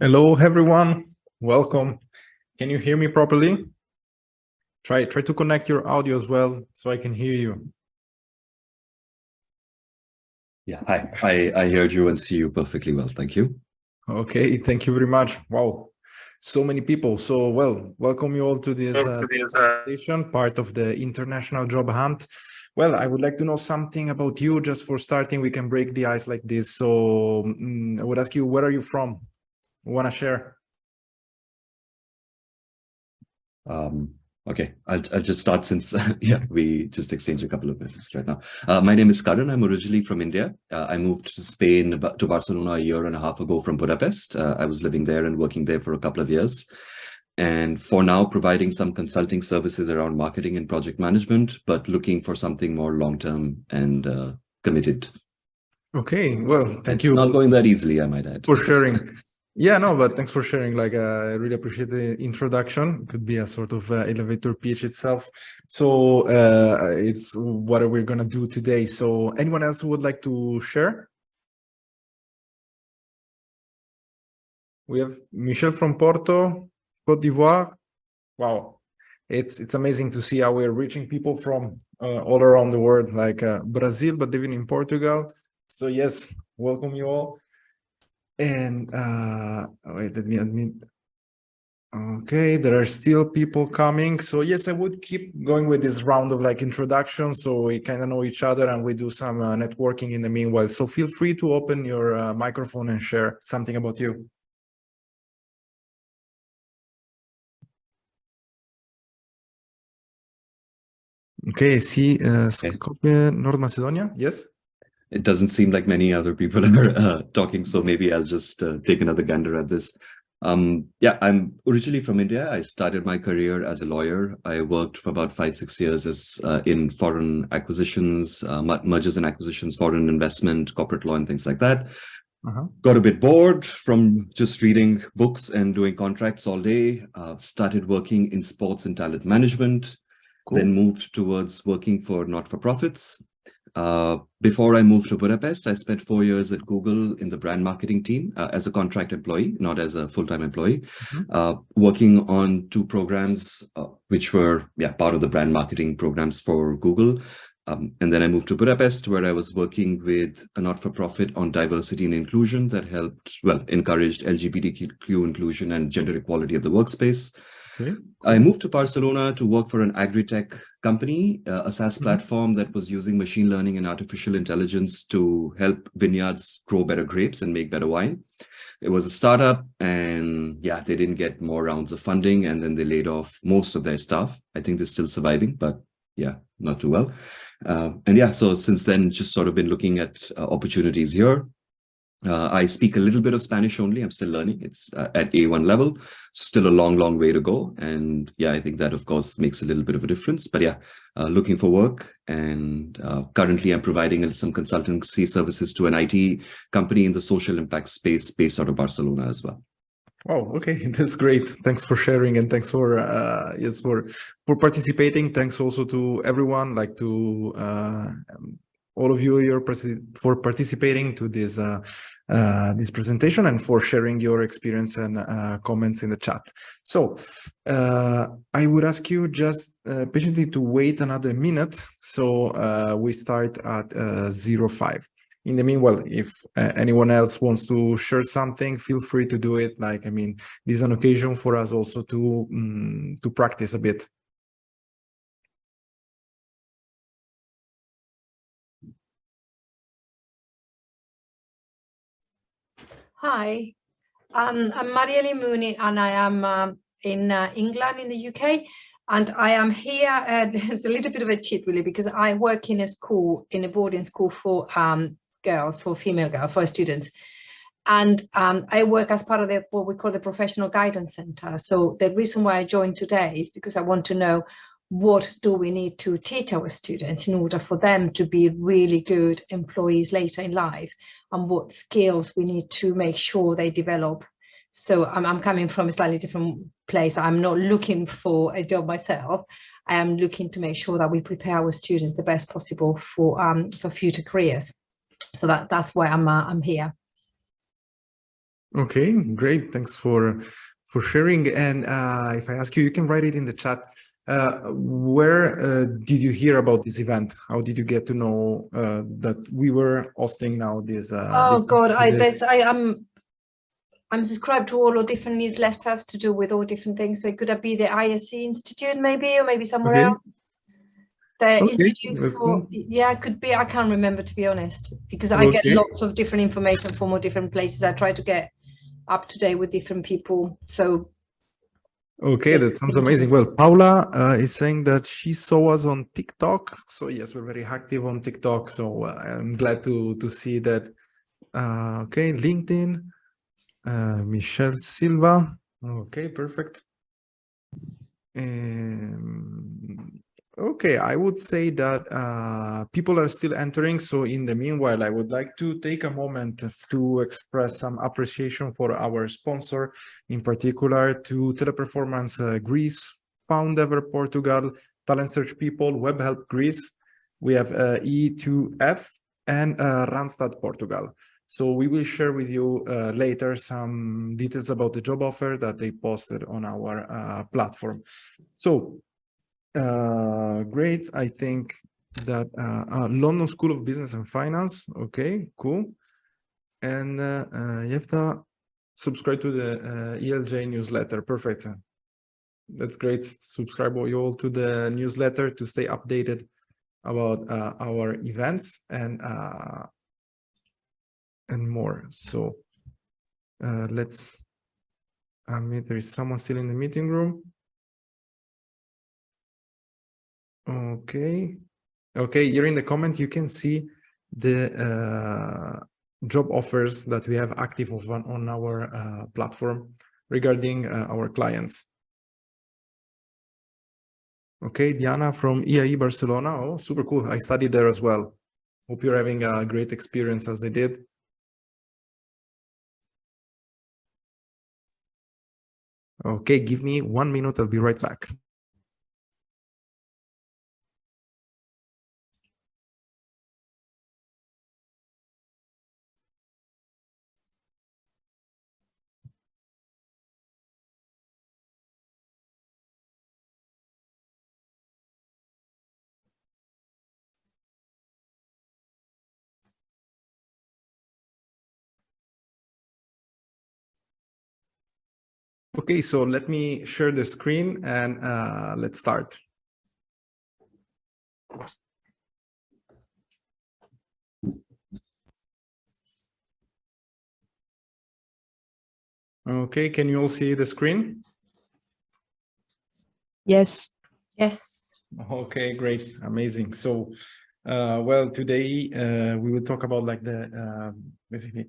Hello, everyone. Welcome. Can you hear me properly? Try to connect your audio as well so I can hear you. Yeah, hi. I heard you and see you perfectly well. Thank you. Okay, thank you very much. Wow, so many people. So, welcome you all to this presentation, part of the International Job Hunt. Well, I would like to know something about you. Just for starting, we can break the ice like this. So, I would ask you, where are you from? Want to share? Okay, I'll just start since yeah, we just exchanged a couple of messages right now. My name is Karan. I'm originally from India. I moved to Spain to Barcelona a year and a half ago from Budapest. I was living there and working there for a couple of years. And for now, providing some consulting services around marketing and project management, but looking for something more long-term and committed. Okay, well, thank you. It's not going that easily, I might add. For sharing. Yeah, no, but thanks for sharing. Like, I really appreciate the introduction. It could be a sort of elevator pitch itself. So it's what we're gonna do today. So anyone else who would like to share? We have Michel from Porto, Côte d'Ivoire. Wow, it's amazing to see how we're reaching people from all around the world, like Brazil, but even in Portugal. So yes, welcome you all. And wait, let me admit. Okay, there are still people coming. So yes, I would keep going with this round of like introduction so we kind of know each other and we do some networking in the meanwhile. So feel free to open your microphone and share something about you. Okay, see, Skopje, North Macedonia, yes? It doesn't seem like many other people are talking, so maybe I'll just take another gander at this. Yeah, I'm originally from India. I started my career as a lawyer. I worked for about 5-6 years as in foreign acquisitions, mergers and acquisitions, foreign investment, corporate law, and things like that. Got a bit bored from just reading books and doing contracts all day. Started working in sports and talent management. Cool. Then moved towards working for not-for-profits. Before I moved to Budapest, I spent 4 years at Google in the brand marketing team as a contract employee, not as a full-time employee, working on 2 programs, which were part of the brand marketing programs for Google. And then I moved to Budapest, where I was working with a not-for-profit on diversity and inclusion that helped, encouraged LGBTQ inclusion and gender equality at the workspace. Okay. I moved to Barcelona to work for an agri-tech company, a SaaS platform that was using machine learning and artificial intelligence to help vineyards grow better grapes and make better wine. It was a startup and they didn't get more rounds of funding and then they laid off most of their staff. I think they're still surviving, but not too well. So since then, just sort of been looking at opportunities here. I speak a little bit of Spanish only. I'm still learning. It's at A1 level. Still a long way to go. And I think that, of course, makes a little bit of a difference. But looking for work. And currently, I'm providing some consultancy services to an IT company in the social impact space based out of Barcelona as well. Oh, okay, that's great. Thanks for sharing and thanks for for participating. Thanks also to everyone, like to all of you for participating to this this presentation and for sharing your experience and comments in the chat. So I would ask you just patiently to wait another minute. So we start at 05. In the meanwhile, if anyone else wants to share something, feel free to do it. Like, I mean, this is an occasion for us also to practice a bit. Hi, I'm Marieli Mooney and I am in England in the UK. And I am here, it's a little bit of a cheat really, because I work in a school, in a boarding school for girls, for female girls, for students. And I work as part of what we call the Professional Guidance Center. So the reason why I joined today is because I want to know what do we need to teach our students in order for them to be really good employees later in life, and what skills we need to make sure they develop. So I'm coming from a slightly different place. I'm not looking for a job myself. I am looking to make sure that we prepare our students the best possible for future careers. So that's why I'm here. Okay, great. Thanks for sharing. And if I ask you, you can write it in the chat. Where did you hear about this event? How did you get to know that we were hosting now this? Oh God, I'm subscribed to all different newsletters to do with all different things. So it could be the ISC Institute, maybe, or maybe somewhere Okay. else. The Okay, Institute that's for, cool. yeah, it could be. I can't remember, to be honest, because I get Okay. lots of different information from all different places. I try to get up to date with different people. So Okay, that sounds amazing. Well, Paula is saying that she saw us on TikTok. So yes, we're very active on TikTok. So I'm glad to see that. Okay, LinkedIn, Michelle Silva. Okay, perfect. Okay, I would say that people are still entering. So in the meanwhile, I would like to take a moment to express some appreciation for our sponsor, in particular to Teleperformance Greece, Foundever Portugal, Talent Search People, Web Help Greece. We have E2F and Randstad Portugal. So we will share with you later some details about the job offer that they posted on our platform. So great. I think that London School of Business and Finance. Okay, cool. And you have to subscribe to the ELJ newsletter. Perfect. That's great. Subscribe you all to the newsletter to stay updated about our events and more. So let's there is someone still in the meeting room. Okay. Okay, here in the comment you can see the job offers that we have active on our platform regarding our clients. Okay, Diana from EIE Barcelona. Oh, super cool. I studied there as well. Hope you're having a great experience as I did. Okay, give me 1 minute. I'll be right back. Okay, so let me share the screen and let's start. Okay, can you all see the screen? Yes. yes. Okay, great, amazing. So, well, today we will talk about like the basically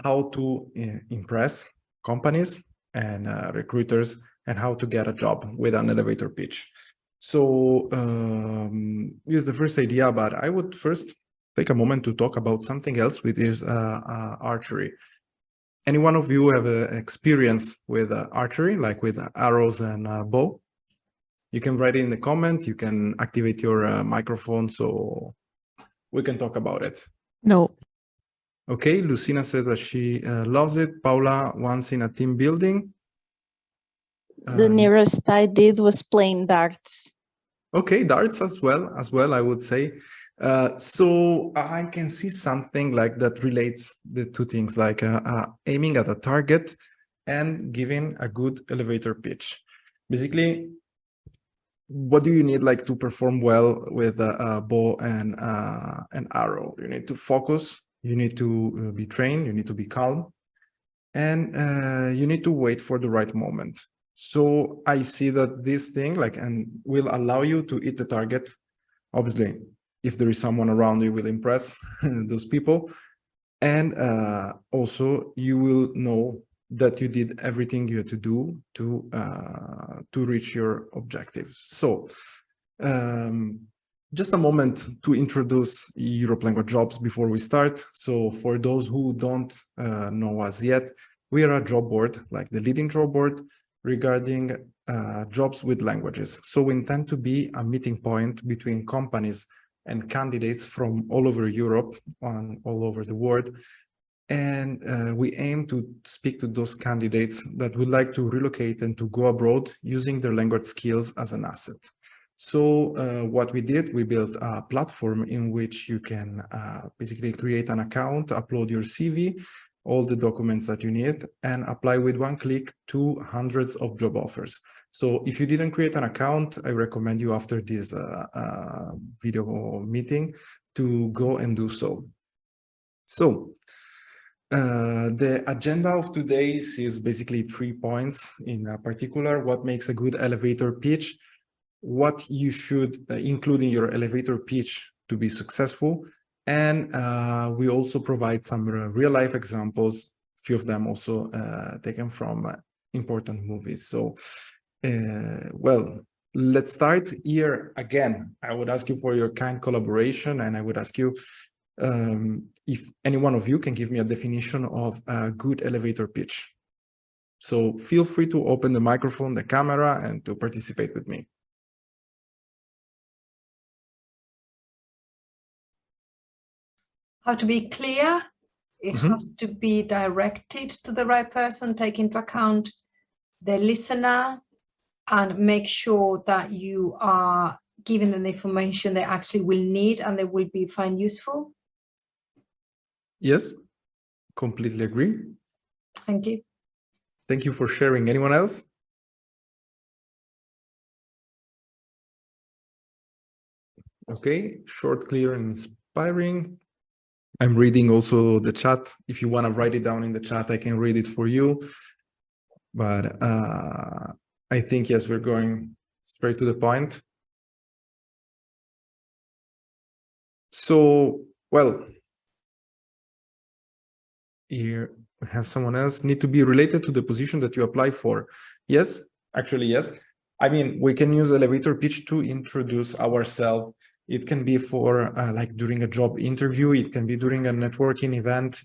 how to impress companies and recruiters and how to get a job with an elevator pitch. So here's the first idea, but I would first take a moment to talk about something else, which is archery. Any one of you have experience with archery, like with arrows and bow? You can write it in the comment. You can activate your microphone so we can talk about it. No. Okay, Lucina says that she loves it. Paula, once in a team building. The nearest I did was playing darts. Okay, darts as well, I would say. So I can see something like that relates the two things, like aiming at a target and giving a good elevator pitch. Basically, what do you need like to perform well with a bow and an arrow? You need to focus, you need to be trained, you need to be calm, and you need to wait for the right moment. So I see that this thing like and will allow you to hit the target. Obviously, if there is someone around you, will impress those people, and also you will know that you did everything you had to do to reach your objectives. So just a moment to introduce Europe Language Jobs before we start. So for those who don't know us yet, we are a job board, like the leading job board regarding jobs with languages. So we intend to be a meeting point between companies and candidates from all over Europe and all over the world And we aim to speak to those candidates that would like to relocate and to go abroad using their language skills as an asset. So what we did, we built a platform in which you can basically create an account, upload your CV, all the documents that you need, and apply with one click to hundreds of job offers. So if you didn't create an account, I recommend you after this video meeting to go and do so. So the agenda of today is basically 3 points in particular: what makes a good elevator pitch, what you should include in your elevator pitch to be successful, and we also provide some real-life examples, a few of them also taken from important movies. So, well, let's start here again. I would ask you for your kind collaboration, and I would ask you if any one of you can give me a definition of a good elevator pitch. So feel free to open the microphone, the camera, and to participate with me. How to be clear, it has to be directed to the right person, take into account the listener, and make sure that you are giving them the information they actually will need and they will be find useful. Yes, completely agree. Thank you. Thank you for sharing. Anyone else? Okay, short, clear, and inspiring. I'm reading also the chat. If you want to write it down in the chat, I can read it for you. But I think, yes, we're going straight to the point. So, well, here we have someone else. Need to be related to the position that you apply for. Yes, actually, yes. I mean, we can use elevator pitch to introduce ourselves. It can be for like during a job interview. It can be during a networking event.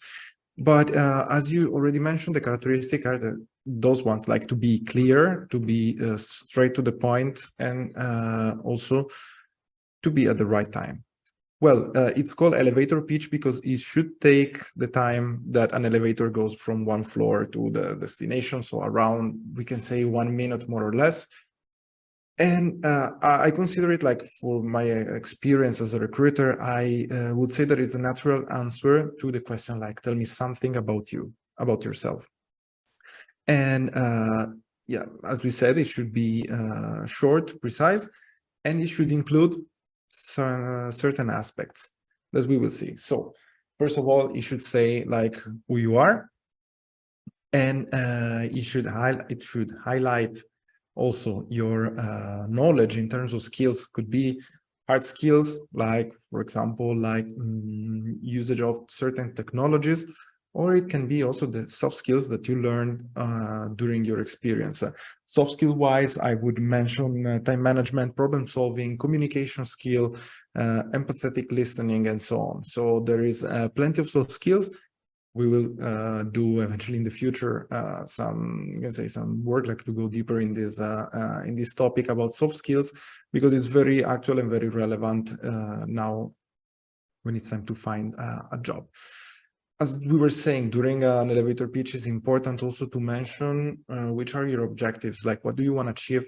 But as you already mentioned, the characteristics are those ones, like to be clear, to be straight to the point, and also to be at the right time. Well, it's called elevator pitch because it should take the time that an elevator goes from one floor to the destination. So around, we can say 1 minute more or less. And I consider it, like, for my experience as a recruiter, I would say that it's a natural answer to the question, like, tell me something about you, about yourself. And yeah, as we said, it should be short, precise, and it should include certain aspects that we will see. So first of all, you should say like who you are, and it should highlight also your knowledge in terms of skills. Could be hard skills, like, for example, like usage of certain technologies, or it can be also the soft skills that you learned during your experience. Soft skill wise, I would mention time management, problem solving, communication skill, empathetic listening, and so on. So there is plenty of soft skills. We will do eventually in the future some work, like, to go deeper in this topic about soft skills, because it's very actual and very relevant now when it's time to find a job. As we were saying, during an elevator pitch, it's important also to mention which are your objectives, like what do you want to achieve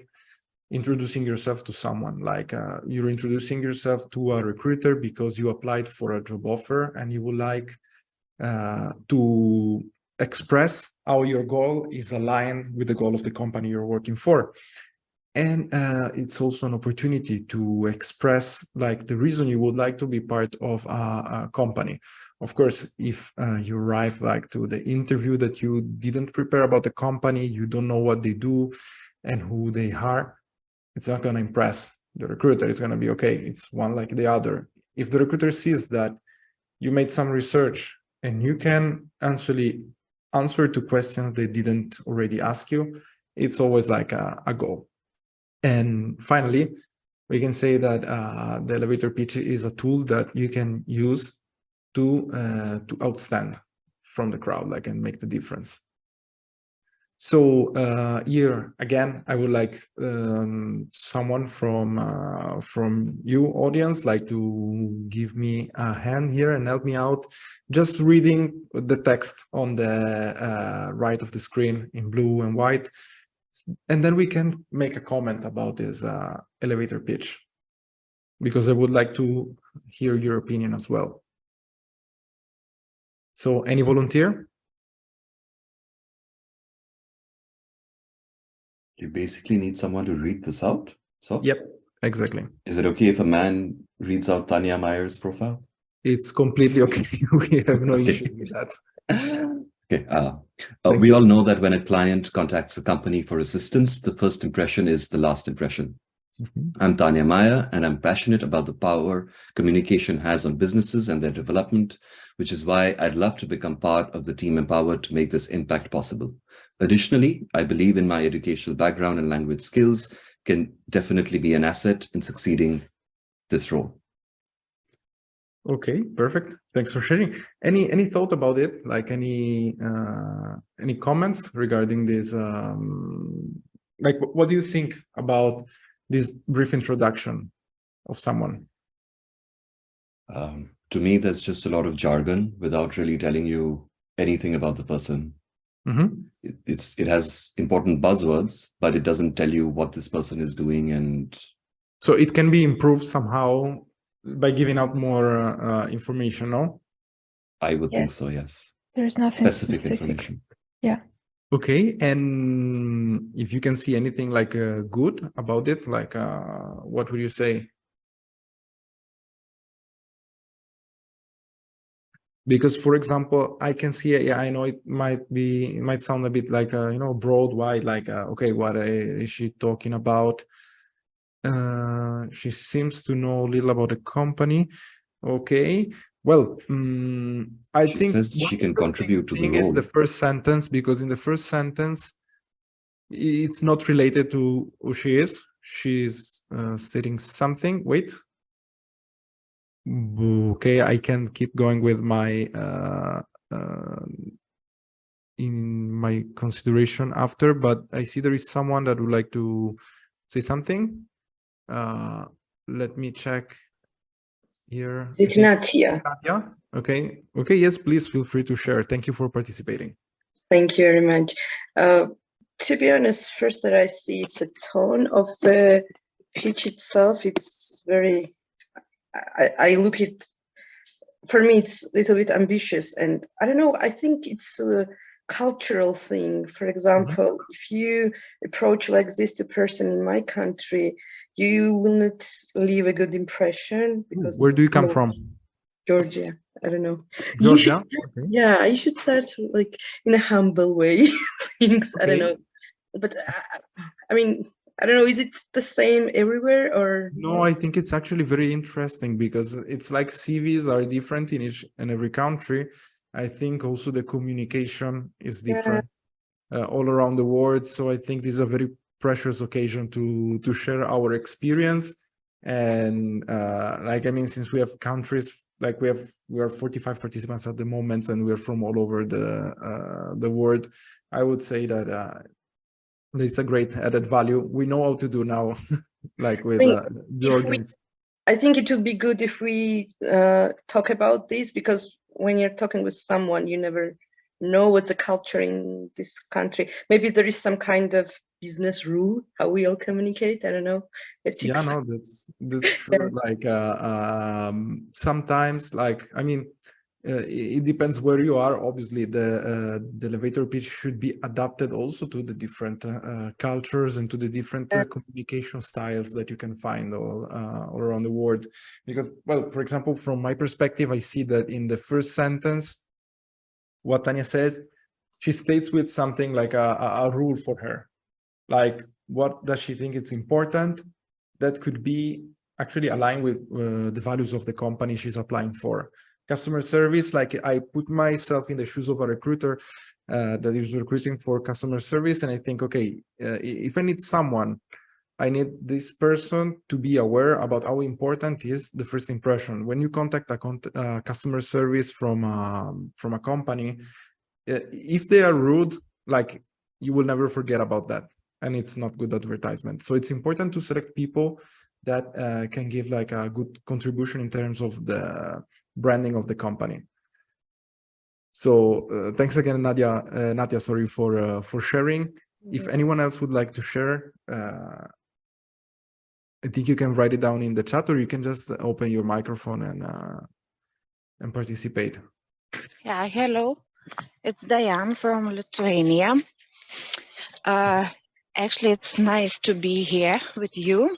introducing yourself to someone. Like you're introducing yourself to a recruiter because you applied for a job offer and you would like to express how your goal is aligned with the goal of the company you're working for. And it's also an opportunity to express, like, the reason you would like to be part of a company. Of course, if you arrive like to the interview that you didn't prepare about the company, you don't know what they do and who they are, it's not going to impress the recruiter. It's going to be, okay, it's one like the other. If the recruiter sees that you made some research and you can actually answer to questions they didn't already ask you, it's always like a goal. And finally, we can say that the elevator pitch is a tool that you can use to outstand from the crowd, like, and make the difference. So here again, I would like someone from you audience like to give me a hand here and help me out, just reading the text on the right of the screen in blue and white, and then we can make a comment about this elevator pitch, because I would like to hear your opinion as well. So any volunteer? You basically need someone to read this out. So Yep, exactly. is it okay if a man reads out Tanya Meyer's profile? It's completely okay. We have no Okay. issues with that. Okay. Thank We you. all know that when a client contacts a company for assistance, the first impression is the last impression. I'm Tanya Meyer, and I'm passionate about the power communication has on businesses and their development, which is why I'd love to become part of the team empowered to make this impact possible. Additionally, I believe in my educational background and language skills can definitely be an asset in succeeding this role. Okay, perfect. Thanks for sharing. Any thought about it? Like any comments regarding this? Like, what do you think about this brief introduction of someone? To me, there's just a lot of jargon without really telling you anything about the person. It has important buzzwords, but it doesn't tell you what this person is doing. And so it can be improved somehow by giving out more information, no? I would think so, yes. There's nothing Specific information. Yeah. Okay, and if you can see anything like good about it, like what would you say? Because, for example, I can see, yeah, I know it might sound a bit like, you know, broad, wide, like, okay, what is she talking about? She seems to know a little about the company. Okay, well, I She think says she can contribute to the thing is the role. first sentence, because in the first sentence, it's not related to who she is. She's stating something. Wait. Okay, I can keep going with my in my consideration after, but I see there is someone that would like to say something. Let me check here. It's Natia. Nadia? Okay. Okay, yes, please feel free to share. Thank you for participating. Thank you very much. To be honest, first that I see it's a tone of the pitch itself. It's very, I look it, for me, it's a little bit ambitious, and I don't know, I think it's a cultural thing. For example, if you approach like this the person in my country, you will not leave a good impression. Because where do you come from? Georgia. I don't know. Georgia? Okay. Yeah, you should start like in a humble way. Things, Okay. I don't know. But I mean, I don't know, is it the same everywhere or? No, I think it's actually very interesting because it's like CVs are different in each and every country. I think also the communication is different all around the world. So I think this is a very precious occasion to share our experience. And like, I mean, since we have countries, like we are 45 participants at the moment, and we're from all over the world, I would say that it's a great added value. We know how to do now, like with the audience. I think it would be good if we talk about this, because when you're talking with someone, you never know what's the culture in this country. Maybe there is some kind of business rule how we all communicate. I don't know. Yeah, no, that's true. Like sometimes, like, I mean, it depends where you are. Obviously, the elevator pitch should be adapted also to the different cultures and to the different communication styles that you can find all around the world. Because, well, for example, from my perspective, I see that in the first sentence, what Tanya says, she states with something like a rule for her. Like, what does she think it's important? That could be actually aligned with the values of the company she's applying for. Customer service, like I put myself in the shoes of a recruiter that is recruiting for customer service, and I think, okay, if I need someone, I need this person to be aware about how important is the first impression. When you contact a customer service from a company, if they are rude, like you will never forget about that, and it's not good advertisement. So it's important to select people that can give like a good contribution in terms of the branding of the company. So thanks again, Nadia, sorry for sharing. If anyone else would like to share, I think you can write it down in the chat, or you can just open your microphone and participate. Yeah, hello. It's Diane from Lithuania. Actually, it's nice to be here with you.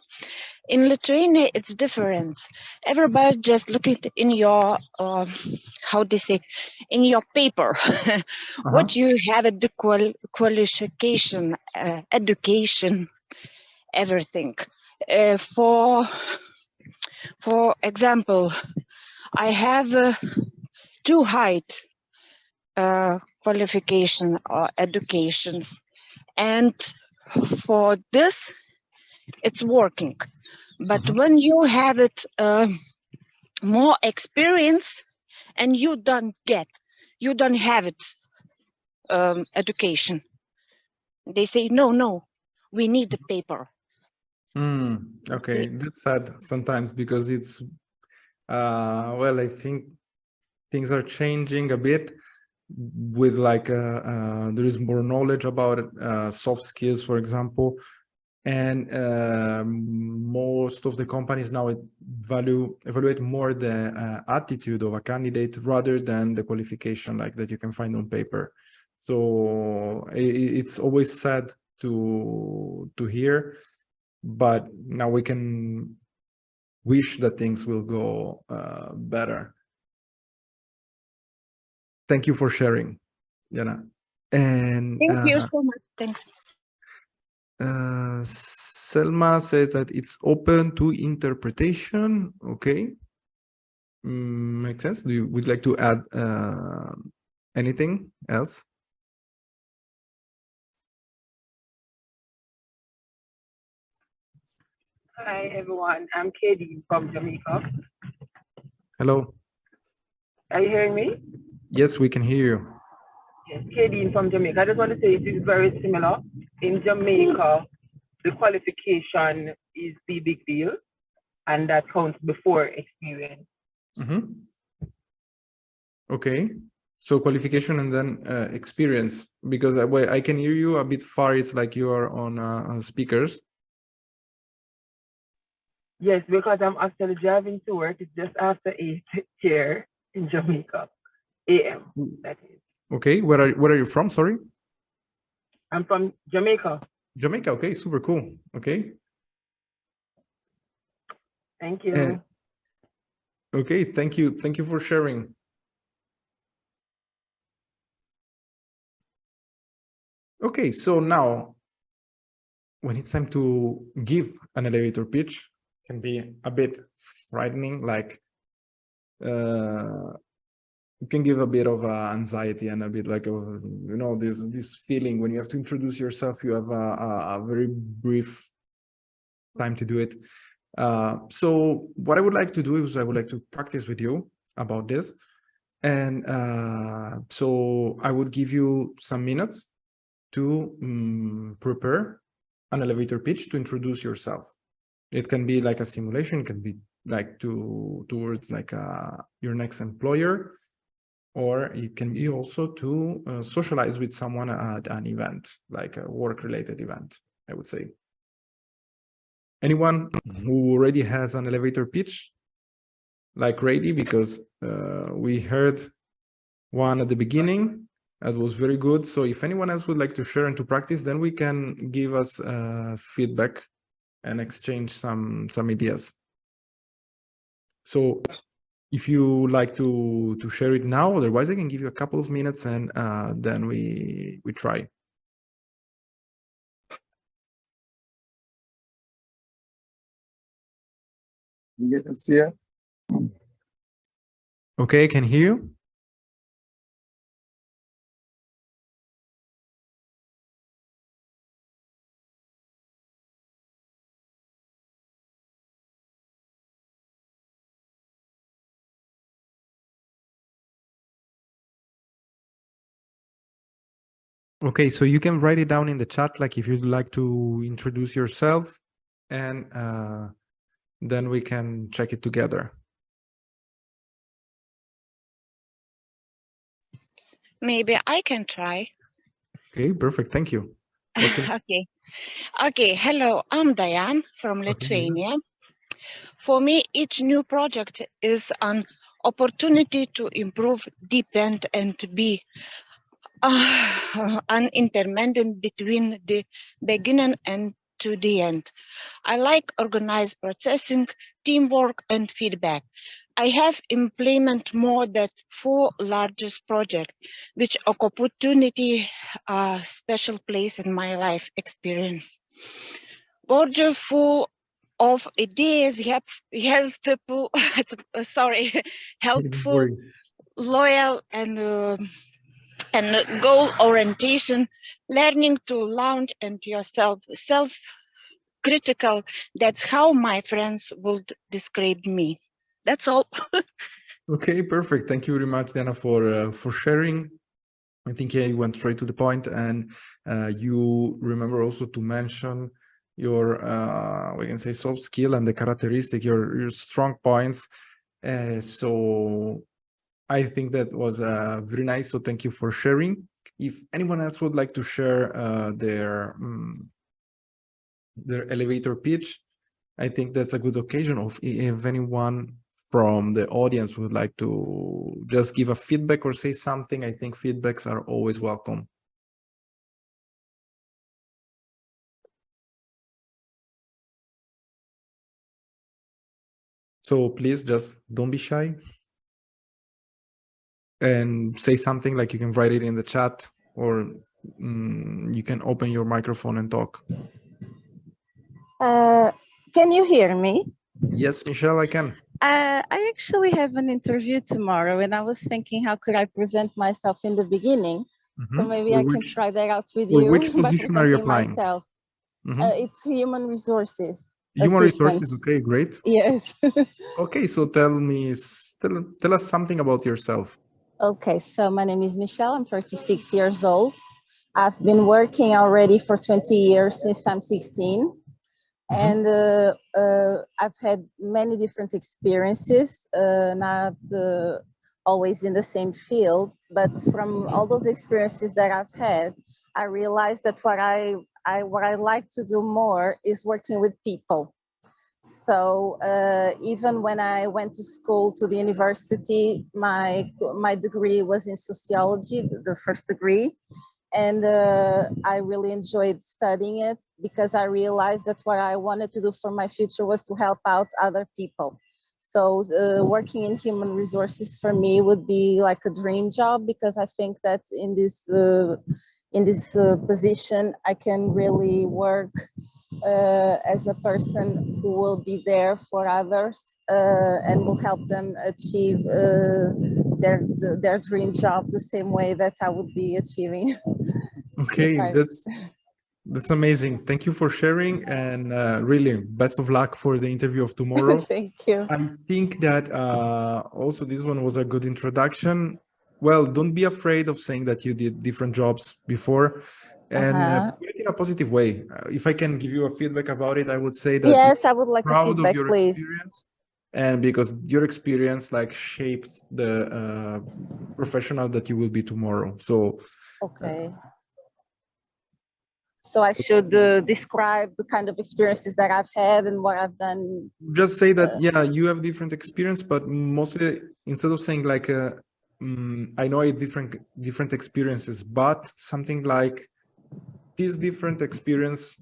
In Lithuania, it's different. Everybody just look at in your, how they say, in your paper, what you have at the qualification, education, everything. For example, I have two height qualification or educations, and for this, it's working. But when you have it more experience and you don't have it education, they say no, we need the paper. Okay, that's sad sometimes, because it's well, I think things are changing a bit with like there is more knowledge about soft skills, for example. And most of the companies now evaluate more the attitude of a candidate rather than the qualification like that you can find on paper. So it's always sad to hear, but now we can wish that things will go better. Thank you for sharing, Jana. And thank you so much. Thanks. Selma says that it's open to interpretation. Okay, makes sense. Would like to add anything else? Hi everyone, I'm Katie from Jamaica. Hello. Are you hearing me? Yes, we can hear you. Yes, Katie from Jamaica. I just want to say it is very similar. In Jamaica, the qualification is the big deal, and that counts before experience. Okay, so qualification and then experience, because I can hear you a bit far. It's like you are on speakers. Yes, because I'm actually driving to work. It's just after 8 here in Jamaica, AM. That is. Okay, where are you from? Sorry. I'm from Jamaica. Jamaica. Okay, super cool. Okay. Thank you. Okay, thank you. Thank you for sharing. Okay, so now when it's time to give an elevator pitch, it can be a bit frightening, like it can give a bit of anxiety and a bit like of, you know, this feeling when you have to introduce yourself, you have a very brief time to do it. So what I would like to do is I would like to practice with you about this. And so I would give you some minutes to prepare an elevator pitch to introduce yourself. It can be like a simulation, it can be like towards like your next employer, or it can be also to socialize with someone at an event, like a work-related event, I would say. Anyone who already has an elevator pitch, like ready, because we heard one at the beginning that was very good. So if anyone else would like to share and to practice, then we can give us feedback and exchange some ideas. So if you like to share it now, otherwise I can give you a couple of minutes and then we try. Yes, yeah. Okay, I can hear you. Okay, so you can write it down in the chat, like if you'd like to introduce yourself, and then we can check it together. Maybe I can try. Okay, perfect. Thank you. What's in Okay. Okay. Hello, I'm Diane from Lithuania. For me, each new project is an opportunity to improve, deepen, and be an intermediate between the beginning and to the end. I like organized processing, teamwork, and feedback. I have implemented more than 4 largest projects, which opportunity a special place in my life experience. Border full of ideas, helpful, sorry, helpful, loyal, and goal orientation, learning to launch and yourself, self-critical. That's how my friends would describe me. That's all. Okay, perfect. Thank you very much, Diana, for sharing. I think you went straight to the point, and you remember also to mention your we can say soft skill and the characteristic, your strong points. So I think that was very nice. So thank you for sharing. If anyone else would like to share their elevator pitch, I think that's a good occasion. Of if anyone from the audience would like to just give a feedback or say something, I think feedbacks are always welcome. So please just don't be shy and say something, like you can write it in the chat, or you can open your microphone and talk. Can you hear me? Yes, Michelle, I can. I actually have an interview tomorrow, and I was thinking, how could I present myself in the beginning? So maybe I can try that out with you. Which position are you applying? Myself. It's human resources. Human assistant. resources. Okay, great. Yes. Okay, so tell us something about yourself. Okay, so my name is Michelle. I'm 36 years old. I've been working already for 20 years since I'm 16. And I've had many different experiences, not always in the same field, but from all those experiences that I've had, I realized that what I like to do more is working with people. So even when I went to school, to the university, my degree was in sociology, the first degree. And I really enjoyed studying it because I realized that what I wanted to do for my future was to help out other people. So working in human resources for me would be like a dream job, because I think that in this position, I can really work as a person who will be there for others and will help them achieve their dream job the same way that I would be achieving. Okay, that's amazing. Thank you for sharing, and really best of luck for the interview of tomorrow. Thank you. I think that also this one was a good introduction. Well, don't be afraid of saying that you did different jobs before, and put it in a positive way. If I can give you a feedback about it, I would say that yes, I would like a proud feedback, of your please. experience, and because your experience like shaped the professional that you will be tomorrow. So okay. So I should describe the kind of experiences that I've had and what I've done. Just say that, yeah, you have different experience, but mostly instead of saying like, I know it's different experiences, but something like this different experience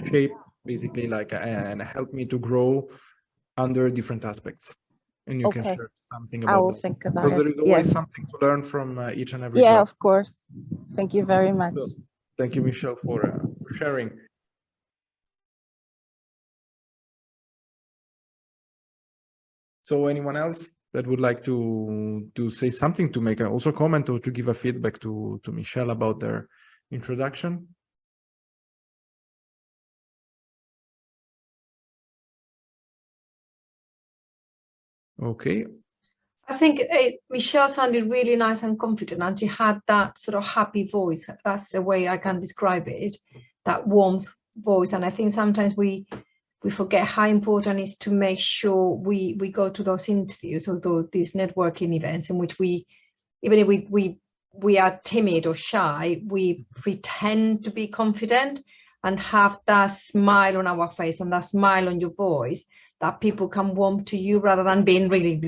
shape basically like and help me to grow under different aspects. And you can share something about I will that. think about because it. there is always something to learn from each and every Yeah, job. of course. Thank you very much. So, thank you, Michelle, for sharing. So anyone else that would like to say something, to make also comment or to give a feedback to Michelle about their introduction? Okay. I think Michelle sounded really nice and confident, and she had that sort of happy voice. That's the way I can describe it, that warmth voice. And I think sometimes we forget how important it is to make sure we go to those interviews or these networking events in which we, even if we are timid or shy, we pretend to be confident and have that smile on our face and that smile on your voice, that people can warm to you rather than being really,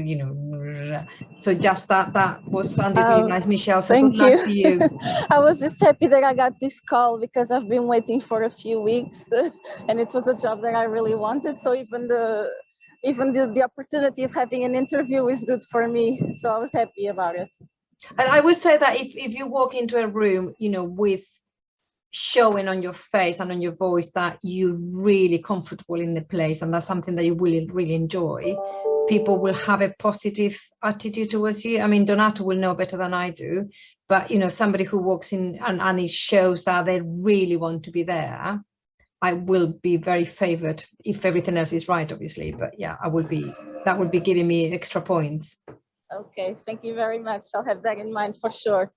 so just that was sounded really nice, Michelle. So Thank good luck to you. I was just happy that I got this call because I've been waiting for a few weeks and it was a job that I really wanted. So even the opportunity of having an interview is good for me. So I was happy about it. And I would say that if you walk into a room, with showing on your face and on your voice that you're really comfortable in the place, and that's something that you will really enjoy, people will have a positive attitude towards you. I mean, Donato will know better than I do, but somebody who walks in and it shows that they really want to be there, I will be very favored if everything else is right, obviously. But yeah, that would be giving me extra points. Okay, thank you very much. I'll have that in mind for sure.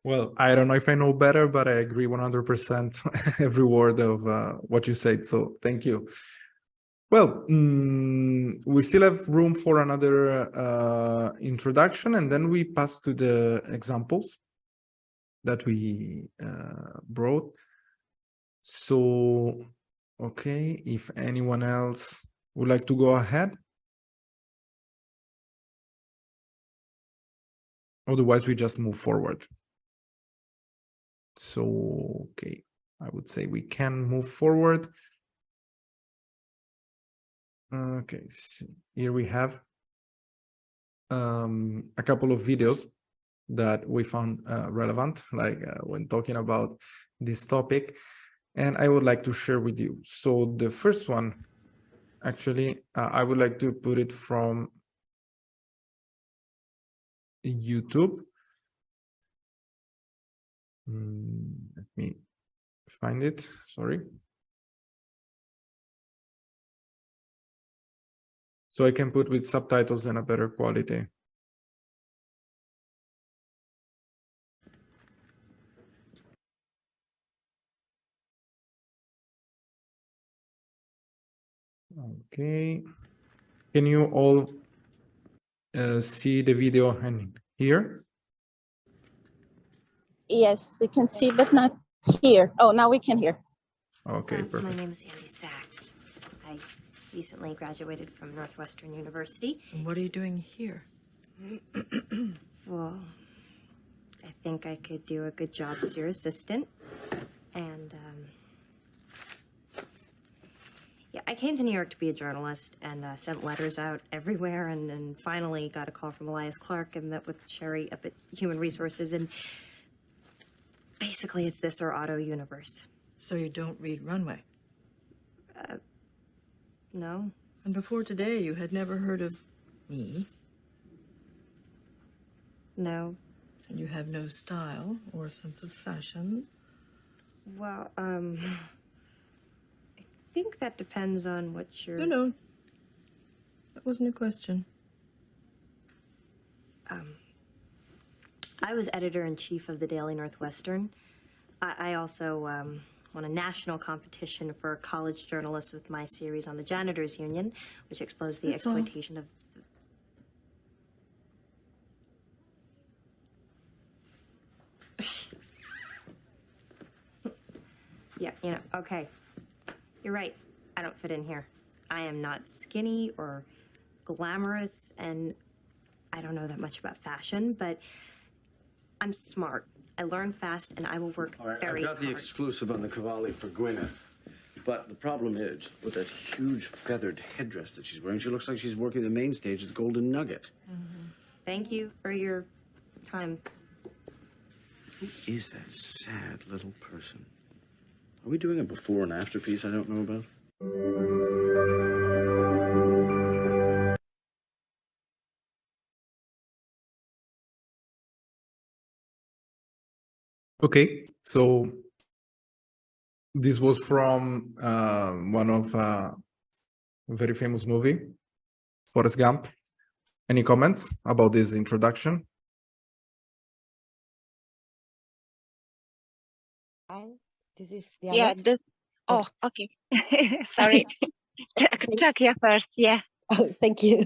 Well, I don't know if I know better, but I agree 100% every word of what you said. So thank you. Well, we still have room for another introduction, and then we pass to the examples that we brought. So, okay, if anyone else would like to go ahead. Otherwise, we just move forward. So, okay, I would say we can move forward. Okay, so here we have a couple of videos that we found relevant, like when talking about this topic, and I would like to share with you. So the first one, actually, I would like to put it from YouTube. Let me find it, sorry. So I can put with subtitles and a better quality. Okay. Can you all see the video and hear? Yes, we can see, but not here. Oh, now we can hear. Okay, perfect. My name is Andy Sachs. I recently graduated from Northwestern University. And what are you doing here? Well, I think I could do a good job as your assistant. And, yeah, I came to New York to be a journalist and sent letters out everywhere, and then finally got a call from Elias Clark and met with Sherry up at Human Resources, and basically it's this or Auto Universe. So you don't read Runway? No. And before today, you had never heard of me? No. And you have no style or sense of fashion? Well, I think that depends on what you're... No. That wasn't a question. I was editor-in-chief of the Daily Northwestern. I also won a national competition for college journalists with my series on the Janitors Union, which exposed the exploitation of... Yeah, okay. You're right. I don't fit in here. I am not skinny or glamorous, and I don't know that much about fashion, but I'm smart. I learn fast, and I will work very hard. I've got the exclusive on the Cavalli for Gwyneth. But the problem is, with that huge feathered headdress that she's wearing, she looks like she's working the main stage at the Golden Nugget. Mm-hmm. Thank you for your time. Who is that sad little person? Are we doing a before and after piece I don't know about? Okay, so this was from one of a very famous movie, Forrest Gump. Any comments about this introduction? Hi, this is Yeah, Diana. this. Oh, okay. Sorry. Chuck, you first. Yeah. Oh, thank you.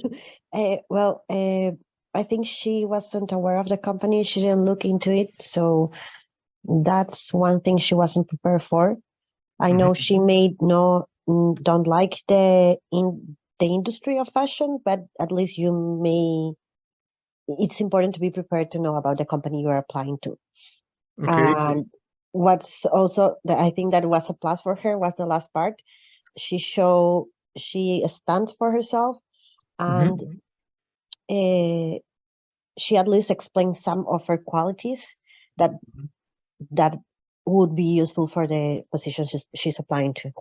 I think she wasn't aware of the company. She didn't look into it. So that's one thing she wasn't prepared for. I know she don't like the industry of fashion, but at least it's important to be prepared to know about the company you are applying to. Okay. And what's also I think that was a plus for her was the last part. She stands for herself, and she at least explained some of her qualities that would be useful for the position she's applying to.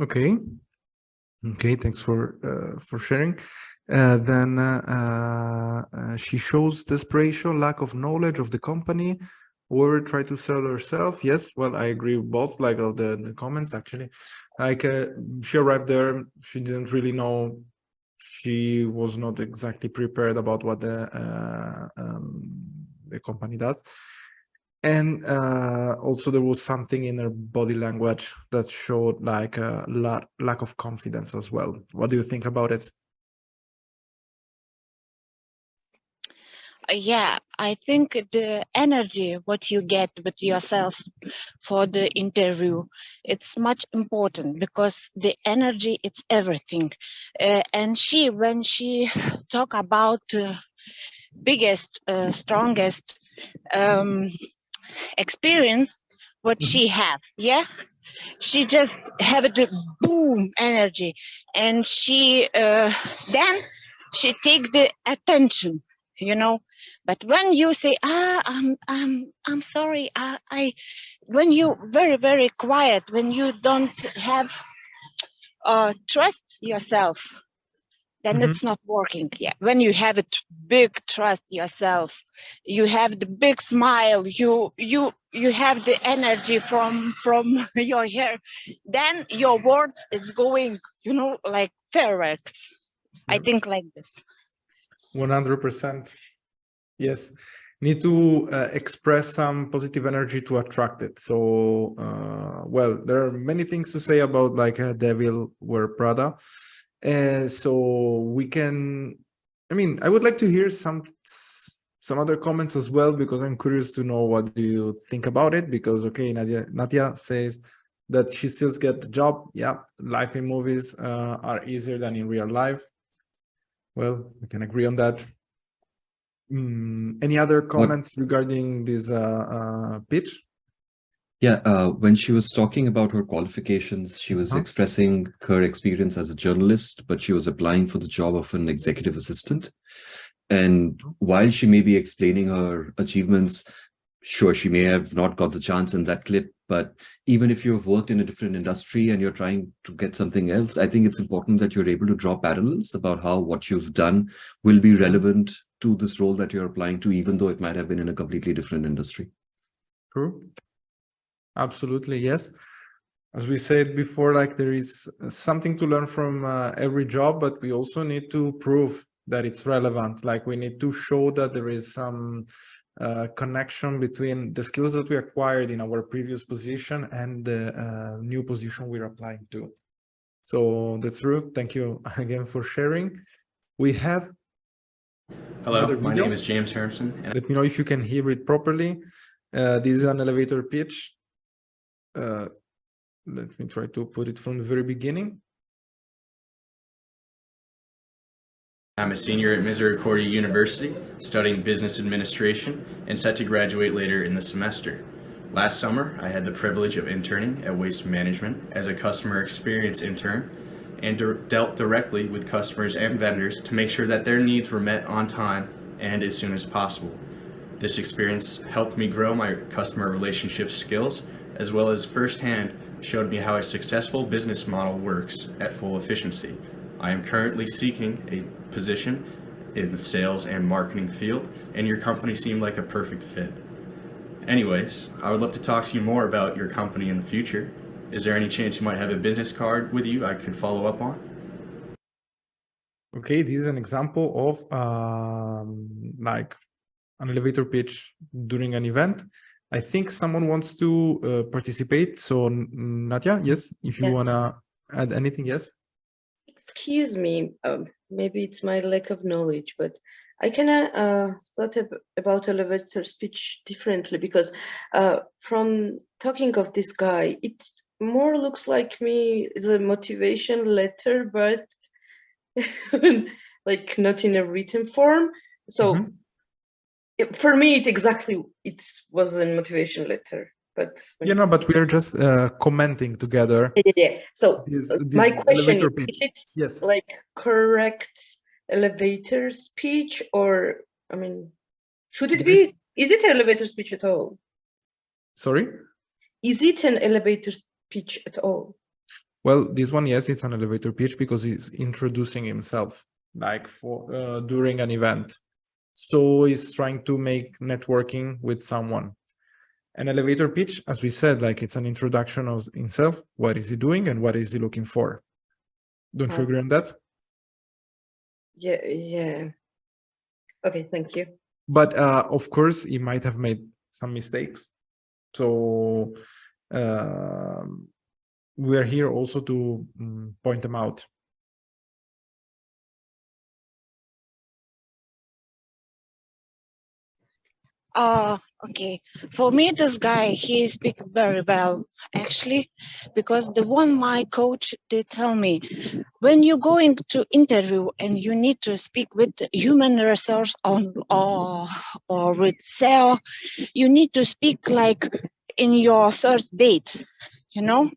Okay. Okay, thanks for sharing. She shows desperation, lack of knowledge of the company, or try to sell herself. Yes, well, I agree with both, like of the comments actually. Like she arrived there, she didn't really know, she was not exactly prepared about what the company does. And also there was something in her body language that showed like a lack of confidence as well. What do you think about it? Yeah, I think the energy what you get with yourself for the interview, it's much important because the energy it's everything. And when she talk about biggest, strongest experience, what she have, yeah, she just have the boom energy, and she then she take the attention, you know. But when you say I'm sorry, when you very quiet, when you don't have trust yourself, then it's not working. Yeah, when you have a big trust yourself, you have the big smile, you have the energy from your hair, then your words is going, you know, like fireworks. I think like this. 100%. Yes, need to express some positive energy to attract it. So well, there are many things to say about like Devil Wear Prada. So we can, I mean, I would like to hear some other comments as well, because I'm curious to know what do you think about it. Because okay, Nadia says that she still gets the job. Yeah, life in movies are easier than in real life. Well, we can agree on that. Any other comments regarding this pitch? Yeah, when she was talking about her qualifications, she was expressing her experience as a journalist, but she was applying for the job of an executive assistant. And while she may be explaining her achievements, sure, she may have not got the chance in that clip, but even if you've worked in a different industry and you're trying to get something else, I think it's important that you're able to draw parallels about how what you've done will be relevant to this role that you're applying to, even though it might have been in a completely different industry. True. Absolutely, yes. As we said before, like there is something to learn from every job, but we also need to prove that it's relevant. Like we need to show that there is some connection between the skills that we acquired in our previous position and the new position we're applying to. So that's true. Thank you again for sharing. We have Hello, my name is James Hermson. Let me know if you can hear it properly. This is an elevator pitch. Let me try to put it from the very beginning. I'm a senior at Misericordia University, studying business administration and set to graduate later in the semester. Last summer, I had the privilege of interning at Waste Management as a customer experience intern and dealt directly with customers and vendors to make sure that their needs were met on time and as soon as possible. This experience helped me grow my customer relationship skills, as well as firsthand showed me how a successful business model works at full efficiency. I am currently seeking a position in the sales and marketing field, and your company seemed like a perfect fit. Anyways, I would love to talk to you more about your company in the future. Is there any chance you might have a business card with you I could follow up on? Okay, this is an example of like an elevator pitch during an event. I think someone wants to participate. So Nadia, yes, if you Yeah. wanna add anything, yes. Excuse me, maybe it's my lack of knowledge, but I kind of thought about elevator speech differently because from talking of this guy, it more looks like me is a motivation letter, but like not in a written form. So for me, it was a motivation letter. But But we are just commenting together. Yeah. So my question elevator is pitch. it Yes. like correct elevator speech, or I mean, should it be? Is it elevator speech at all? Sorry? Is it an elevator speech at all? Well, this one, yes, it's an elevator pitch because he's introducing himself, like for during an event. So he's trying to make networking with someone. An elevator pitch, as we said, like it's an introduction of himself. What is he doing and what is he looking for? Don't you agree on that? Yeah, yeah. Okay, thank you. But of course, he might have made some mistakes. So we are here also to point them out. Okay. For me, this guy, he speaks very well, actually, because the one my coach did tell me, when you going to interview and you need to speak with human resource or with sales, you need to speak like in your first date, you know?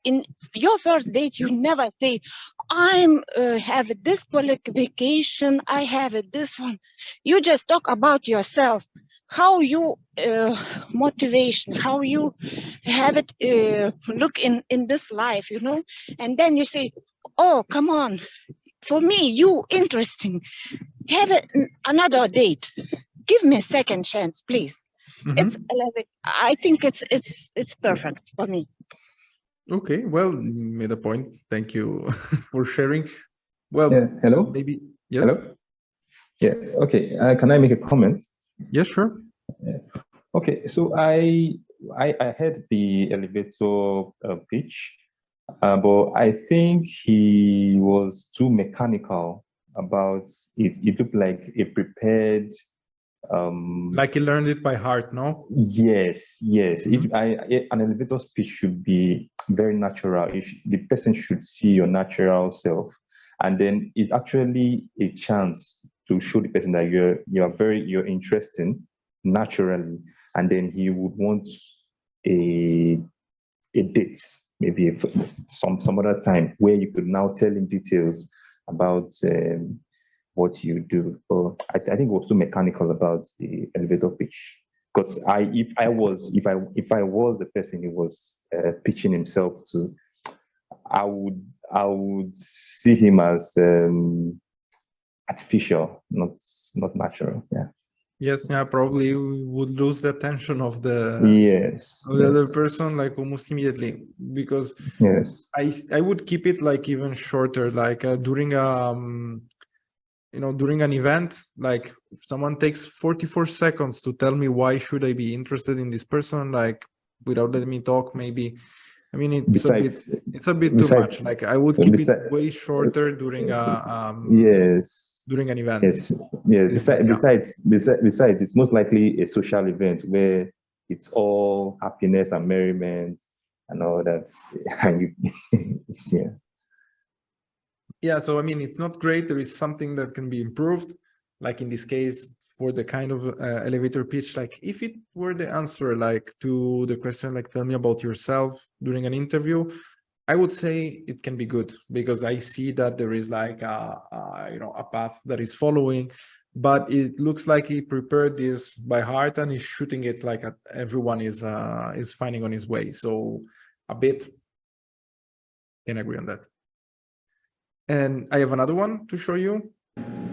In your first date, you never say, I'm have this qualification, I have this one. You just talk about yourself, how you motivation, how you have it look in this life, you know, and then you say, oh, come on, for me, you interesting. Have another date. Give me a second chance, please. It's I think it's perfect for me. Okay, well, you made a point. Thank you for sharing. Well, hello? Maybe, yes? Hello? Yeah, okay. Can I make a comment? Yes, sure. Okay, so I heard the elevator pitch, but I think he was too mechanical about it. It looked like a prepared like he learned it by heart, no? Yes. An elevator speech should be very natural. The person should see your natural self, and then it's actually a chance to show the person that you're interesting naturally, and then he would want a date, maybe some other time where you could now tell him details about what you do. But I think it was too mechanical about the elevator pitch. Because if I was the person he was pitching himself to, I would see him as artificial, not natural. Yeah. Yes, yeah, probably we would lose the attention of the other person like almost immediately, because I would keep it like even shorter, like during during an event, like if someone takes 44 seconds to tell me why should I be interested in this person, like without letting me talk, maybe, I mean, it's a bit too much. Like I would keep it way shorter during during an event. Besides, it's most likely a social event where it's all happiness and merriment and all that. Yeah, so I mean, it's not great. There is something that can be improved. Like in this case, for the kind of elevator pitch, like if it were the answer, like to the question, like tell me about yourself during an interview, I would say it can be good, because I see that there is like a path that is following, but it looks like he prepared this by heart and he's shooting it like everyone is finding on his way. So a bit can agree on that. And I have another one to show you.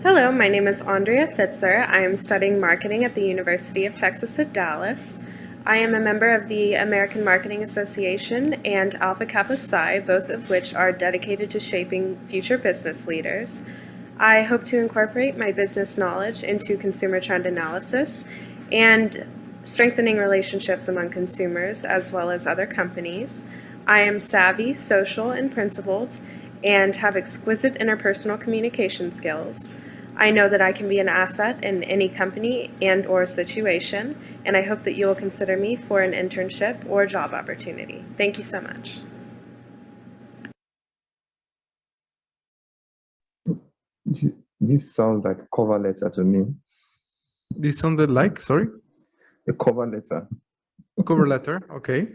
Hello, my name is Andrea Fitzer. I am studying marketing at the University of Texas at Dallas. I am a member of the American Marketing Association and Alpha Kappa Psi, both of which are dedicated to shaping future business leaders. I hope to incorporate my business knowledge into consumer trend analysis and strengthening relationships among consumers as well as other companies. I am savvy, social, and principled, and have exquisite interpersonal communication skills. I know that I can be an asset in any company and or situation, and I hope that you will consider me for an internship or job opportunity. Thank you so much. This sounds like a cover letter to me. This sounded like, sorry? A cover letter. Cover letter, okay.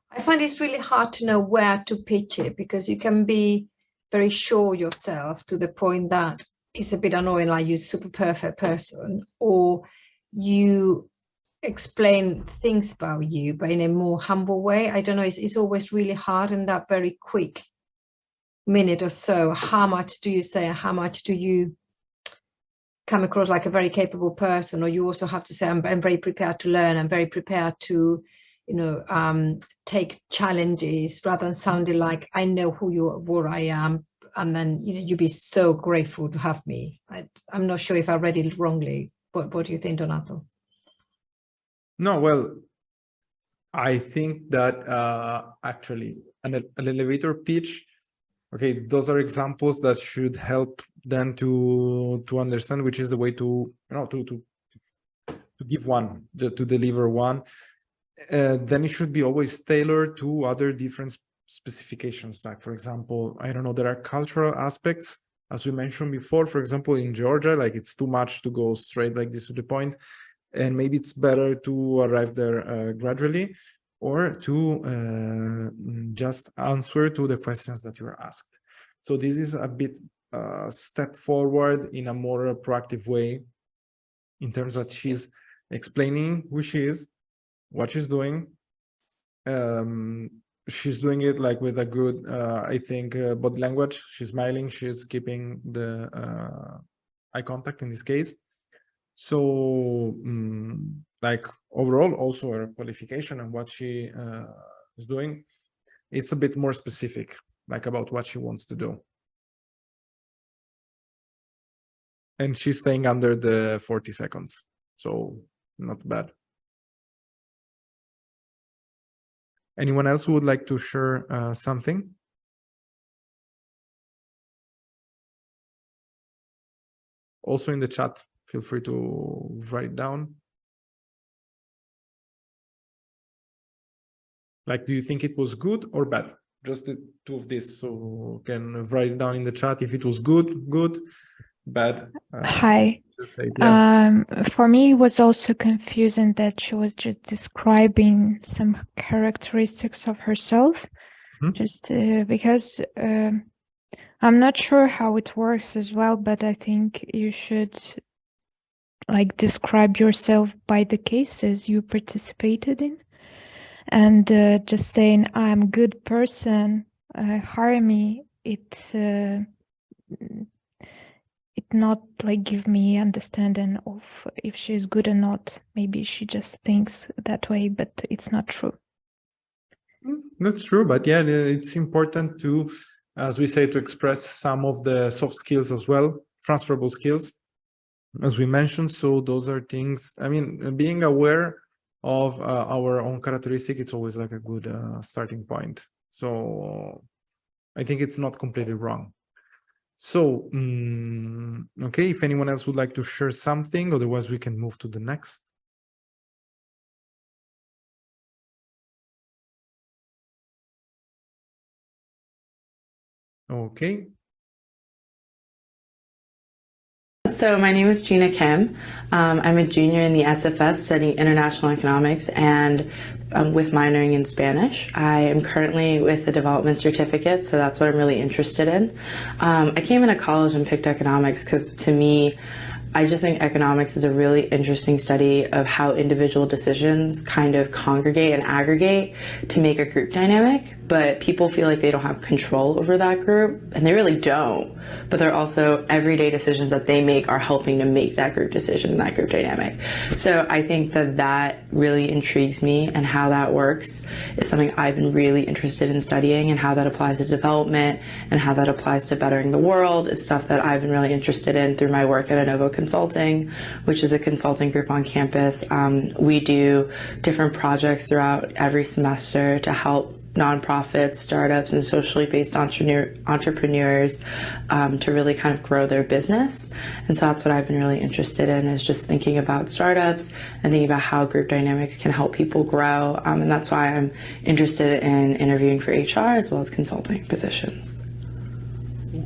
I find it's really hard to know where to pitch it, because you can be very sure yourself to the point that it's a bit annoying, like you're a super perfect person, or you explain things about you, but in a more humble way. I don't know, it's always really hard in that very quick minute or so. How much do you say? How much do you come across like a very capable person? Or you also have to say, I'm very prepared to learn. I'm very prepared to, take challenges, rather than sounding like I know who you are, what I am, and then you'd be so grateful to have me. I'm not sure if I read it wrongly. What do you think, Donato? No, well, I think that actually an elevator pitch, okay, those are examples that should help them to understand which is the way to to give one, to deliver one. Then it should be always tailored to other different specifications. Like, for example, I don't know, there are cultural aspects, as we mentioned before. For example, in Georgia, like it's too much to go straight like this to the point, and maybe it's better to arrive there gradually, or to just answer to the questions that you're asked. So this is a bit step forward in a more proactive way, in terms that she's explaining who she is, what she's doing. She's doing it like with a good, I think, body language. She's smiling, she's keeping the eye contact in this case. So like overall, also her qualification and what she is doing, it's a bit more specific, like about what she wants to do. And she's staying under the 40 seconds, so not bad. Anyone else who would like to share something? Also in the chat, feel free to write it down. Like, do you think it was good or bad? Just the two of this, so you can write it down in the chat if it was good, bad. Hi. Just say it, yeah. For me, it was also confusing that she was just describing some characteristics of herself, just because I'm not sure how it works as well, but I think you should like describe yourself by the cases you participated in, and just saying I'm a good person, hire me, it not like give me understanding of if she's good or not. Maybe she just thinks that way, but it's not true. That's true, but yeah, it's important to, as we say, to express some of the soft skills as well, transferable skills, as we mentioned. So those are things, I mean, being aware of our own characteristic, it's always like a good starting point. So I think it's not completely wrong. So, okay, if anyone else would like to share something, otherwise we can move to the next. Okay. So my name is Gina Kim. I'm a junior in the SFS studying international economics and with minoring in Spanish. I am currently with a development certificate, so that's what I'm really interested in. I came into college and picked economics because to me, I just think economics is a really interesting study of how individual decisions kind of congregate and aggregate to make a group dynamic, but people feel like they don't have control over that group, and they really don't. But they're also everyday decisions that they make are helping to make that group decision, that group dynamic. So I think that that really intrigues me, and how that works is something I've been really interested in studying, and how that applies to development and how that applies to bettering the world is stuff that I've been really interested in through my work at Innovo Consulting, which is a consulting group on campus. We do different projects throughout every semester to help nonprofits, startups, and socially based entrepreneurs to really kind of grow their business. And so that's what I've been really interested in, is just thinking about startups and thinking about how group dynamics can help people grow. And that's why I'm interested in interviewing for HR as well as consulting positions.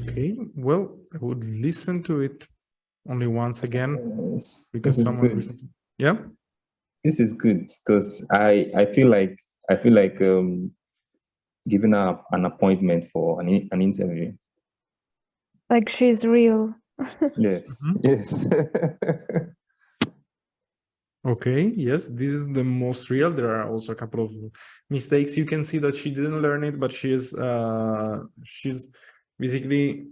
Okay, well, I would listen to it only once again, Yes, because this is someone good. yeah. This is good because I feel like giving her an appointment for an interview. Like she's real. Yes, yes. Okay, yes, this is the most real. There are also a couple of mistakes. You can see that she didn't learn it, but she's basically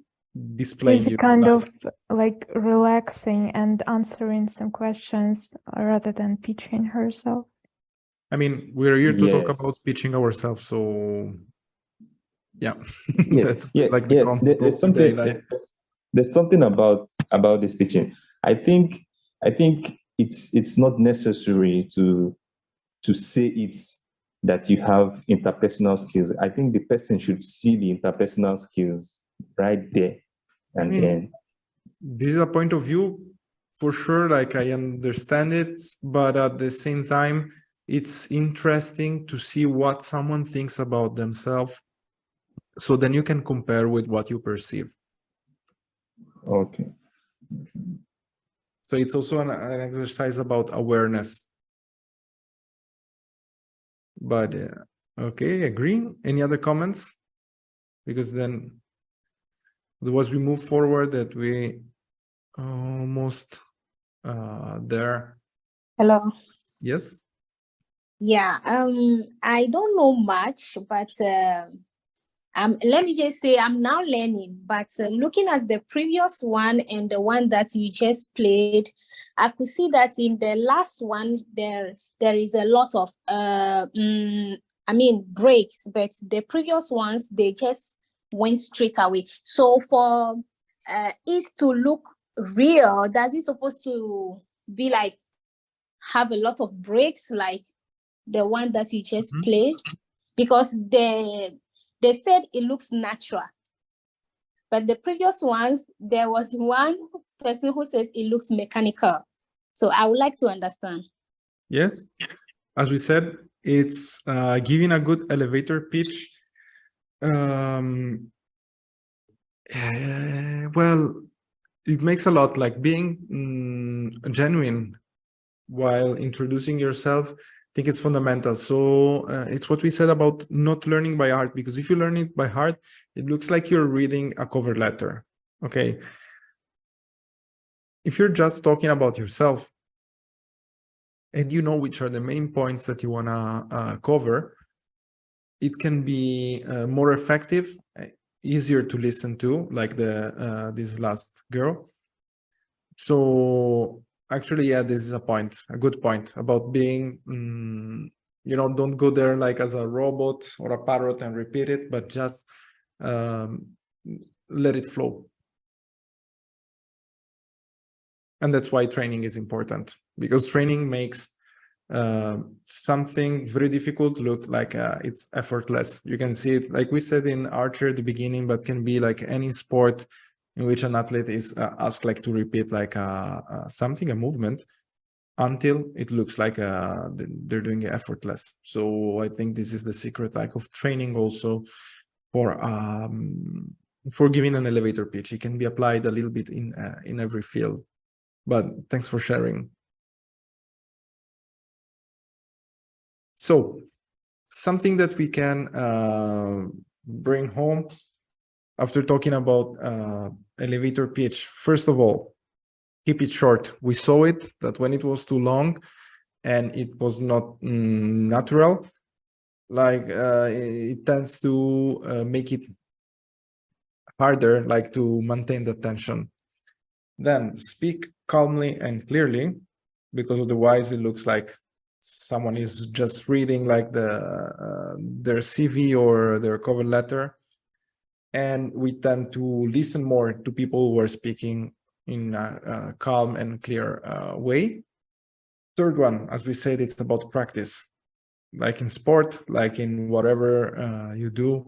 displaying She's you kind like, of like relaxing and answering some questions rather than pitching herself. I mean, we're here to talk about Yes. pitching ourselves, so yeah, Yeah, that's yeah, like the yeah. concept There's of today. something. Like, There's something about this pitching. I think it's not necessary to say it's that you have interpersonal skills. I think the person should see the interpersonal skills right there I and mean, then. this is a point of view for sure. Like, I understand it, but at the same time, it's interesting to see what someone thinks about themselves. So then you can compare with what you perceive. Okay. So it's also an exercise about awareness. But okay, agree. Any other comments? Because then otherwise we move forward that we almost there. Hello. Yes. Yeah, I don't know much, but let me just say I'm now learning. But looking at the previous one and the one that you just played, I could see that in the last one there is a lot of breaks, but the previous ones they just went straight away. So for it to look real, does it supposed to be like have a lot of breaks like the one that you just played? Because they said it looks natural, but the previous ones there was one person who says it looks mechanical. So I would like to understand. Yes, as we said, it's giving a good elevator pitch. Well, it makes a lot, like being genuine while introducing yourself. I think it's fundamental. So it's what we said about not learning by heart, because if you learn it by heart, it looks like you're reading a cover letter. Okay. If you're just talking about yourself and you know which are the main points that you want to cover, it can be more effective, easier to listen to, like this last girl. So actually, yeah, this is a good point about being, don't go there like as a robot or a parrot and repeat it, but just let it flow. And that's why training is important, because training makes something very difficult look like it's effortless. You can see it, like we said in archery at the beginning, but can be like any sport in which an athlete is asked like to repeat like something, a movement, until it looks like they're doing it effortless. So I think this is the secret like of training also for giving an elevator pitch. It can be applied a little bit in every field. But thanks for sharing. So something that we can bring home after talking about elevator pitch. First of all, keep it short. We saw it that when it was too long and it was not natural, like it tends to make it harder, like to maintain the tension. Then speak calmly and clearly, because otherwise it looks like someone is just reading like their CV or their cover letter. And we tend to listen more to people who are speaking in a calm and clear way. Third one, as we said, it's about practice. Like in sport, like in whatever you do,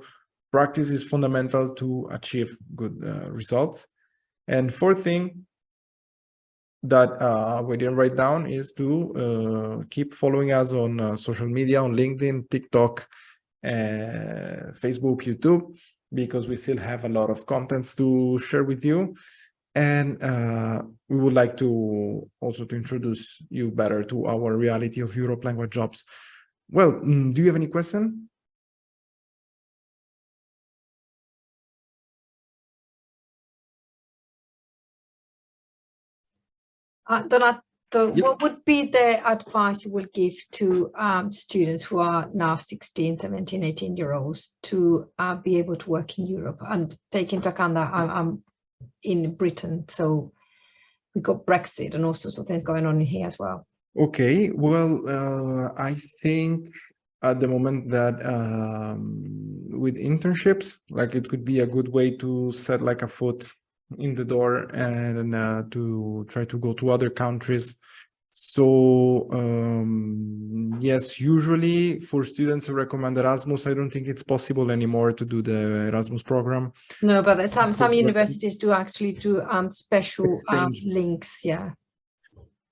practice is fundamental to achieve good results. And fourth thing that we didn't write down is to keep following us on social media, on LinkedIn, TikTok, Facebook, YouTube, because we still have a lot of contents to share with you. And we would like to also to introduce you better to our reality of Europe language jobs. Well, do you have any question? Donato, what would be the advice you would give to students who are now 16, 17, 18-year-olds to be able to work in Europe, and take into account that I'm in Britain, so we got Brexit and all sorts of things going on in here as well. Okay, well, I think at the moment that with internships, like it could be a good way to set like a foot in the door and to try to go to other countries. So yes, usually for students who recommend Erasmus, I don't think it's possible anymore to do the Erasmus program. No, but some universities do actually do special Exchange. links, yeah.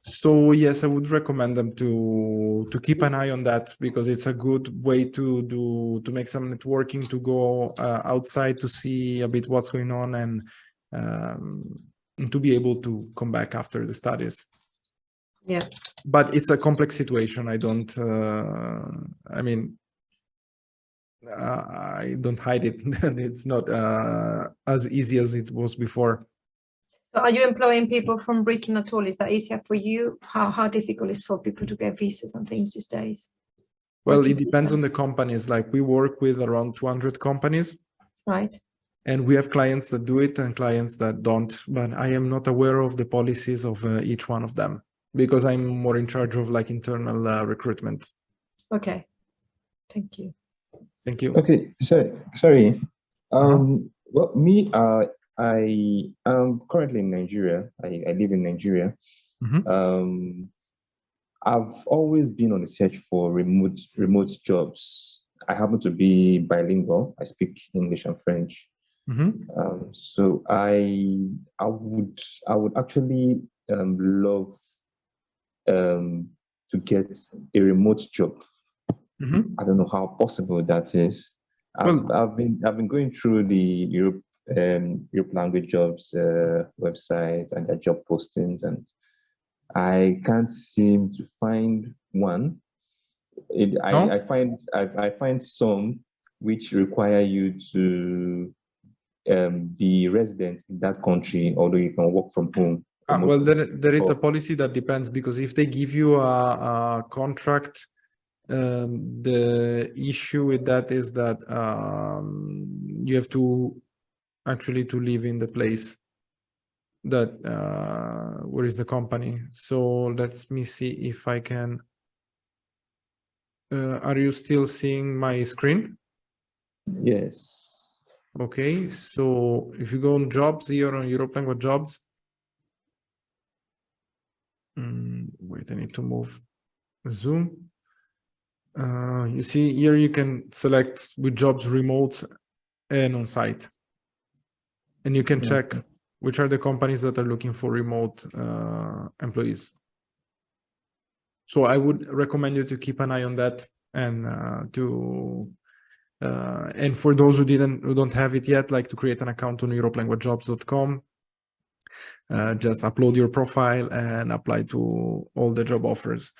So yes, I would recommend them to keep an eye on that, because it's a good way to make some networking, to go outside to see a bit what's going on, and to be able to come back after the studies. Yeah. But it's a complex situation. I don't. I mean, I don't hide it. It's not as easy as it was before. So are you employing people from Britain at all? Is that easier for you? How difficult is for people to get visas and things these days? Well, it depends on the companies. Like we work with around 200 companies. Right. And we have clients that do it and clients that don't. But I am not aware of the policies of each one of them, because I'm more in charge of like internal recruitment. Okay. Thank you. Thank you. Okay, sorry. Well, me, I am currently in Nigeria. I live in Nigeria. I've always been on the search for remote jobs. I happen to be bilingual. I speak English and French. So I would actually love to get a remote job. I don't know how possible that is. I've been going through the Europe language jobs website and their job postings, and I can't seem to find one. I find some which require you to be resident in that country, although you can work from home. Well, there is a policy that depends, because if they give you a contract, the issue with that is that you have to actually to live in the place that where is the company. So let me see if I can. Are you still seeing my screen? Yes. Okay, so if you go on jobs here on Europe language jobs, wait, I need to move Zoom. You see here you can select with jobs remote and on site, and you can check which are the companies that are looking for remote employees. So I would recommend you to keep an eye on that, and and for those who don't have it yet, like to create an account on europelanguagejobs.com. Just upload your profile and apply to all the job offers.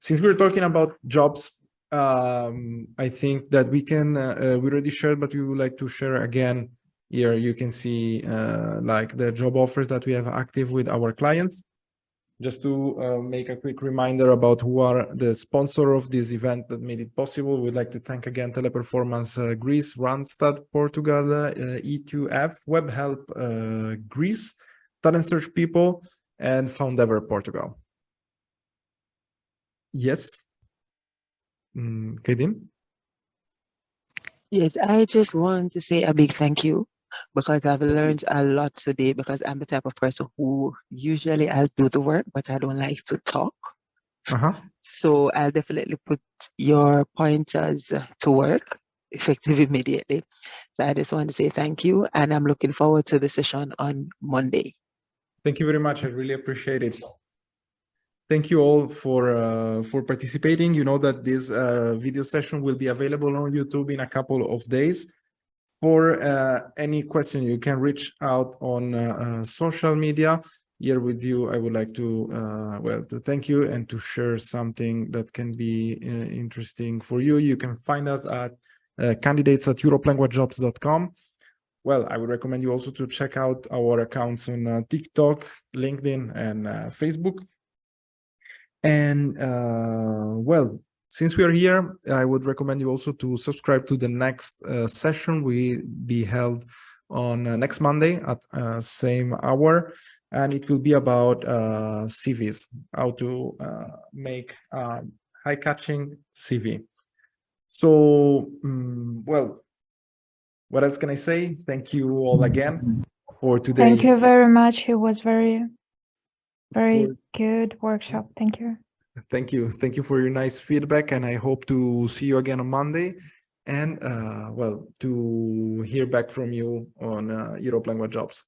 Since we're talking about jobs, I think that we can we already shared, but we would like to share again. Here you can see like the job offers that we have active with our clients. Just to make a quick reminder about who are the sponsor of this event that made it possible, we'd like to thank again Teleperformance Greece, Randstad Portugal, E2F, WebHelp Greece, Talent Search People, and Foundever Portugal. Yes, Kaydin? Yes, I just want to say a big thank you because I've learned a lot today because I'm the type of person who usually I'll do the work, but I don't like to talk. So I'll definitely put your pointers to work effective immediately. So I just want to say thank you, and I'm looking forward to the session on Monday. Thank you very much. I really appreciate it. Thank you all for participating. You know that this video session will be available on YouTube in a couple of days. For any question, you can reach out on social media. Here with you, I would like to to thank you and to share something that can be interesting for you. You can find us at candidates@europelanguagejobs.com. Well, I would recommend you also to check out our accounts on TikTok, LinkedIn, and Facebook. And well, since we are here, I would recommend you also to subscribe to the next session. We be held on next Monday at same hour, and it will be about CVs, how to make high-catching CV. So, well, what else can I say? Thank you all again for today. Thank you very much. It was very good workshop. Thank you. Thank you. Thank you for your nice feedback, and I hope to see you again on Monday and well, to hear back from you on Europe Language Jobs.